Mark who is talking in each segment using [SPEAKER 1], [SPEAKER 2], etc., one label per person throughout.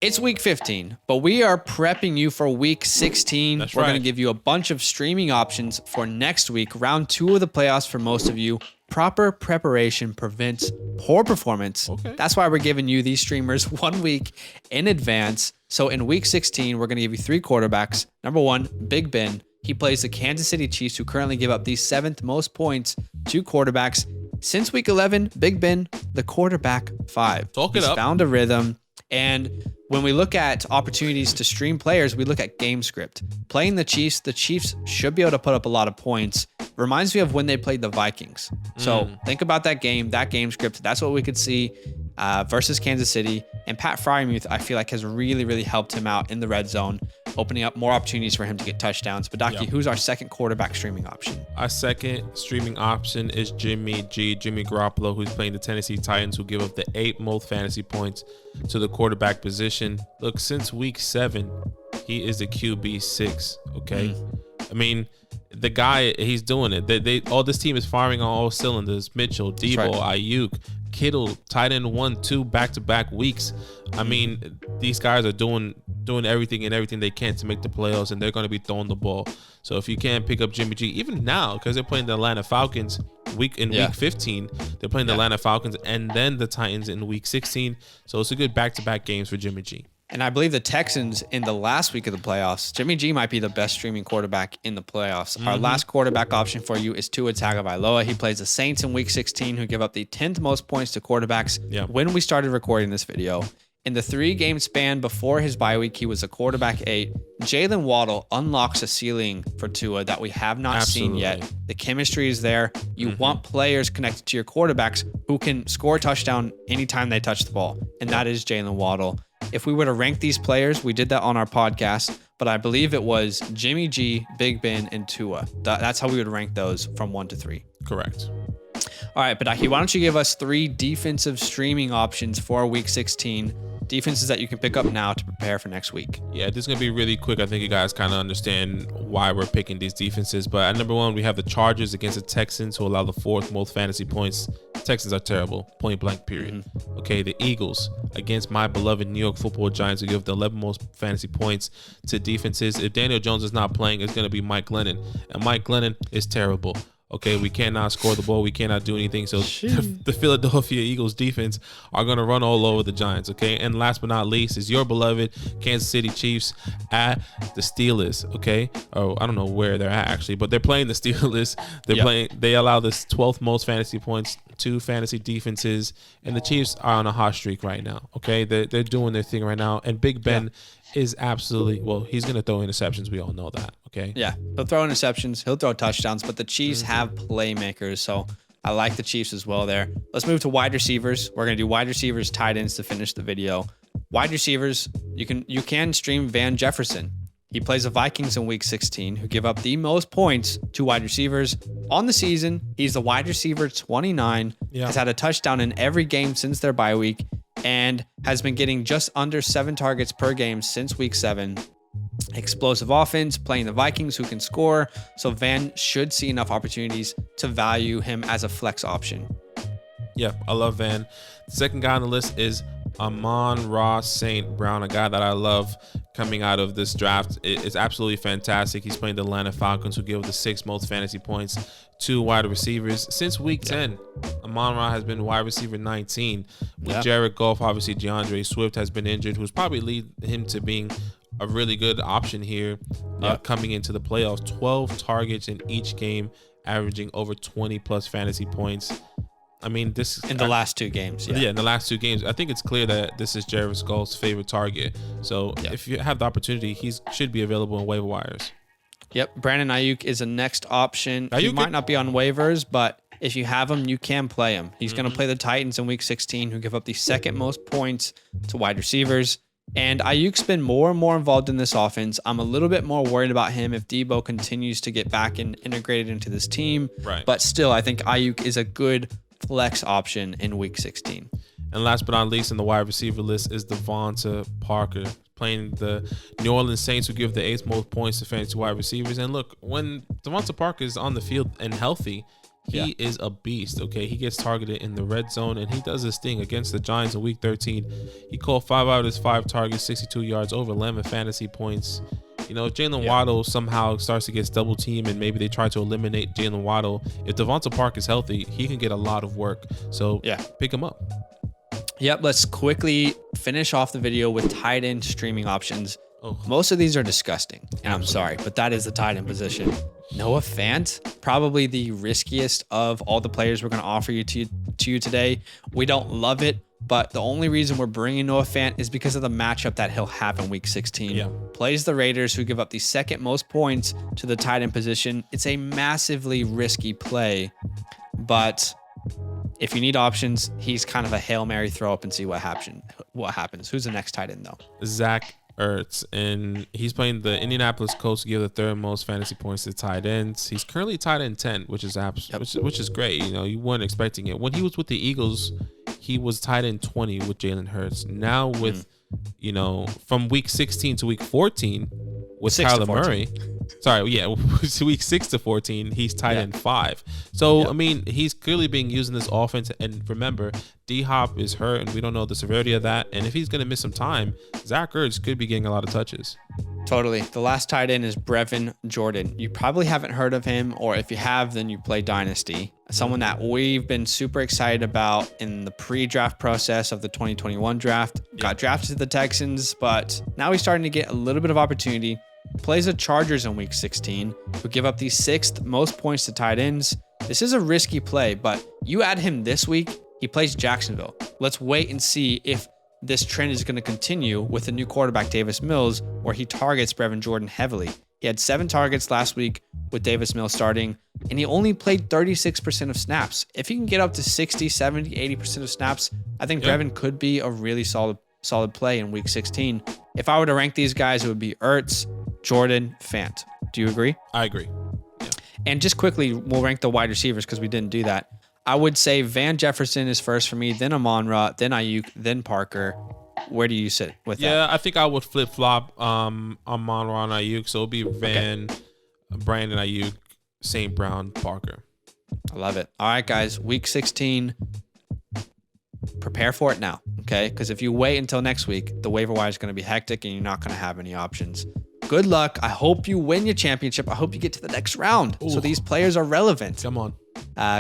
[SPEAKER 1] It's week 15, but we are prepping you for week 16.
[SPEAKER 2] That's
[SPEAKER 1] We're
[SPEAKER 2] right.
[SPEAKER 1] going to give you a bunch of streaming options for next week, round 2 of the playoffs for most of you. Proper preparation prevents poor performance.
[SPEAKER 2] Okay.
[SPEAKER 1] That's why we're giving you these streamers 1 week in advance. So in week 16, we're going to give you 3 quarterbacks. Number 1, Big Ben. He plays the Kansas City Chiefs, who currently give up the 7th most points to quarterbacks. Since week 11, Big Ben, the quarterback 5.
[SPEAKER 2] Talk it
[SPEAKER 1] He's
[SPEAKER 2] up.
[SPEAKER 1] found a rhythm. And when we look at opportunities to stream players, we look at game script. Playing the Chiefs should be able to put up a lot of points. Reminds me of when they played the Vikings. So think about that game script. That's what we could see versus Kansas City. And Pat Fryermuth, I feel like, has really, really helped him out in the red zone, opening up more opportunities for him to get touchdowns. But Daki, who's our second quarterback streaming option?
[SPEAKER 2] Our second streaming option is Jimmy Garoppolo, who's playing the Tennessee Titans, who give up the 8th most fantasy points to the quarterback position. Look, since week 7, he is the QB 6. Okay, I mean, the guy, he's doing it. They all this team is firing on all cylinders. Mitchell, Debo, Ayuk, Kittle, tight end 1-2 back-to-back weeks. I mean, these guys are doing everything they can to make the playoffs, and they're going to be throwing the ball. So if you can't pick up Jimmy G, even now, because they're playing the Atlanta Falcons week 15, they're playing the Atlanta Falcons and then the Titans in week 16. So it's a good back-to-back games for Jimmy G.
[SPEAKER 1] And I believe the Texans in the last week of the playoffs, Jimmy G might be the best streaming quarterback in the playoffs. Our last quarterback option for you is Tua Tagovailoa. He plays the Saints in week 16, who give up the 10th most points to quarterbacks. When we started recording this video, in the 3-game span before his bye week, he was a quarterback 8. Jalen Waddle unlocks a ceiling for Tua that we have not seen yet. The chemistry is there. You want players connected to your quarterbacks who can score a touchdown anytime they touch the ball, and that is Jalen Waddle. If we were to rank these players, we did that on our podcast, but I believe it was Jimmy G, Big Ben, and Tua. That's how we would rank those from 1 to 3.
[SPEAKER 2] Correct.
[SPEAKER 1] All right, Badaki, why don't you give us 3 defensive streaming options for week 16, defenses that you can pick up now to prepare for next week?
[SPEAKER 2] Yeah, this is going to be really quick. I think you guys kind of understand why we're picking these defenses. But at number 1, we have the Chargers against the Texans, who allow the 4th most fantasy points. Texans are terrible, point blank, period. Okay, the Eagles against my beloved New York Football Giants, who give the 11th most fantasy points to defenses. If Daniel Jones is not playing, it's going to be Mike Glennon. And Mike Glennon is terrible. Okay, we cannot score the ball. We cannot do anything. So the Philadelphia Eagles defense are going to run all over the Giants. Okay, and last but not least is your beloved Kansas City Chiefs at the Steelers. Okay, oh, I don't know where they're at actually, but they're playing the Steelers. They allow the 12th most fantasy points to fantasy defenses, and the Chiefs are on a hot streak right now. Okay, they're doing their thing right now, and Big Ben is absolutely, well, he's going to throw interceptions. We all know that. Okay.
[SPEAKER 1] Yeah, he'll throw interceptions, he'll throw touchdowns, but the Chiefs have playmakers, so I like the Chiefs as well there. Let's move to wide receivers. We're going to do wide receivers, tight ends to finish the video. Wide receivers, you can stream Van Jefferson. He plays the Vikings in week 16, who give up the most points to wide receivers on the season. He's the wide receiver 29, has had a touchdown in every game since their bye week, and has been getting just under 7 targets per game since week 7. Explosive offense, playing the Vikings, who can score. So Van should see enough opportunities to value him as a flex option.
[SPEAKER 2] Yeah, I love Van. The second guy on the list is Amon-Ra St. Brown, a guy that I love coming out of this draft. It's absolutely fantastic. He's playing the Atlanta Falcons, who give the 6th most fantasy points to wide receivers. Since week 10, Amon-Ra has been wide receiver 19. With Jared Goff, obviously DeAndre Swift has been injured, who's probably lead him to being a really good option here coming into the playoffs. 12 targets in each game, averaging over 20 plus fantasy points. I mean, this
[SPEAKER 1] in the last 2 games.
[SPEAKER 2] Yeah, in the last 2 games. I think it's clear that this is Jared Goff's favorite target. So if you have the opportunity, he should be available in waiver wires.
[SPEAKER 1] Yep, Brandon Ayuk is a next option. He might not be on waivers, but if you have him, you can play him. He's going to play the Titans in week 16, who give up the 2nd most points to wide receivers. And Ayuk's been more and more involved in this offense. I'm a little bit more worried about him if Debo continues to get back and integrated into this team.
[SPEAKER 2] Right.
[SPEAKER 1] But still, I think Ayuk is a good flex option in week 16.
[SPEAKER 2] And last but not least in the wide receiver list is Devonta Parker, playing the New Orleans Saints, who give the 8th most points to fantasy wide receivers. And look, when Devonta Parker is on the field and healthy, He is a beast, okay? He gets targeted in the red zone, and he does his thing against the Giants in Week 13. He caught 5 out of his 5 targets, 62 yards, over 11 fantasy points. You know, if Jalen Waddle somehow starts to get double teamed and maybe they try to eliminate Jalen Waddle, if Devonta Park is healthy, he can get a lot of work. So pick him up.
[SPEAKER 1] Yep, let's quickly finish off the video with tight end streaming options. Most of these are disgusting, and I'm sorry, but that is the tight end position. Noah Fant, probably the riskiest of all the players we're going to offer you to you today. We don't love it, but the only reason we're bringing Noah Fant is because of the matchup that he'll have in Week 16.
[SPEAKER 2] Yeah.
[SPEAKER 1] Plays the Raiders, who give up the second most points to the tight end position. It's a massively risky play, but if you need options, he's kind of a Hail Mary throw up and see what happens. Who's the next tight end, though?
[SPEAKER 2] Zach Ertz, and he's playing the Indianapolis Colts, give the third most fantasy points to tight ends. He's currently tight end 10, which is which is great. You know, you weren't expecting it. When he was with the Eagles, he was tight end 20 with Jalen Hurts. Now with you know, from Week 16 to Week 14 with Kyler Murray. Sorry, yeah, Week 6 to 14, he's tight end 5. So I mean, he's clearly being used in this offense. And remember, D-Hop is hurt, and we don't know the severity of that. And if he's going to miss some time, Zach Ertz could be getting a lot of touches.
[SPEAKER 1] Totally. The last tight end is Brevin Jordan. You probably haven't heard of him, or if you have, then you play Dynasty. Someone that we've been super excited about in the pre-draft process of the 2021 draft. Got drafted to the Texans, but now he's starting to get a little bit of opportunity. Plays the Chargers in Week 16, who give up the 6th most points to tight ends. This is a risky play, but you add him this week, he plays Jacksonville. Let's wait and see if this trend is going to continue with the new quarterback, Davis Mills, where he targets Brevin Jordan heavily. He had 7 targets last week with Davis Mills starting, and he only played 36% of snaps. If he can get up to 60, 70, 80% of snaps, I think Brevin could be a really solid play in Week 16. If I were to rank these guys, it would be Ertz, Jordan, Fant. Do you agree?
[SPEAKER 2] I agree. Yeah.
[SPEAKER 1] And just quickly, we'll rank the wide receivers because we didn't do that. I would say Van Jefferson is first for me, then Amon-Ra, then Ayuk, then Parker. Where do you sit with that?
[SPEAKER 2] Yeah, I think I would flip-flop Amon-Ra and Ayuk. So it'll be Van, Brandon Ayuk, St. Brown, Parker.
[SPEAKER 1] I love it. All right, guys. Week 16. Prepare for it now, okay? Because if you wait until next week, the waiver wire is going to be hectic and you're not going to have any options. Good luck. I hope you win your championship. I hope you get to the next round so these players are relevant.
[SPEAKER 2] Come on.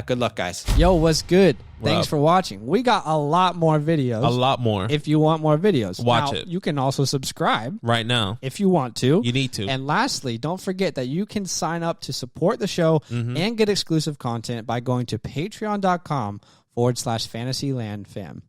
[SPEAKER 1] Good luck, guys.
[SPEAKER 3] Yo, what's good? Thanks for watching. We got a lot more videos.
[SPEAKER 2] A lot more.
[SPEAKER 3] If you want more videos,
[SPEAKER 2] watch
[SPEAKER 3] now,
[SPEAKER 2] it.
[SPEAKER 3] You can also subscribe
[SPEAKER 2] right now
[SPEAKER 3] if you want to.
[SPEAKER 2] You need to.
[SPEAKER 3] And lastly, don't forget that you can sign up to support the show and get exclusive content by going to patreon.com/fantasylandfam.